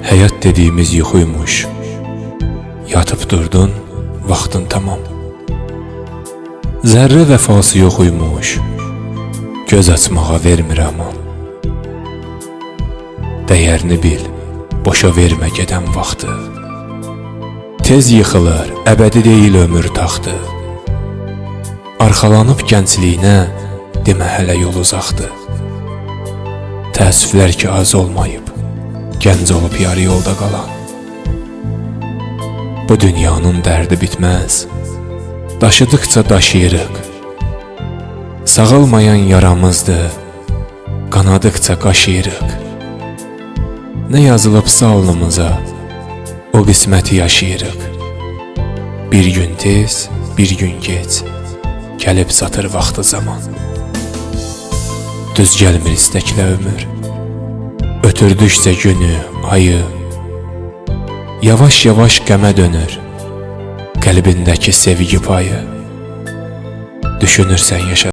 Hayat dediğimiz yuxuymuş. Yatıp durdun, vaxtın tamam. Zərrə vəfası yoxuymuş. Göz açmağa vermir aman. Dəyərini bil, boşa vermə gedən vaxtı. Tez yıxılır, əbədi deyil ömür taxtı. Arxalanıb gəncliyinə, demə hələ yol uzaqdır. Təəssüflər ki az olmayıb, gənc olub yarı yolda qalan. Bu dünyanın dərdi bitməz, daşıdıqca daşıyırıq. Sağalmayan yaramızdır, qanadıqca qaşıyırıq. Nə yazılıbsa alnımıza, o qisməti yaşayırıq. Bir gün tez, bir gün gec, gəlib satır vaxtı zaman. Düz gəlmir istəklə ömür, ötürdükcə günü, ayı. Yavaş-yavaş qəmə dönür, qəlbindəki sevgi payı. Düşünürsən yaşa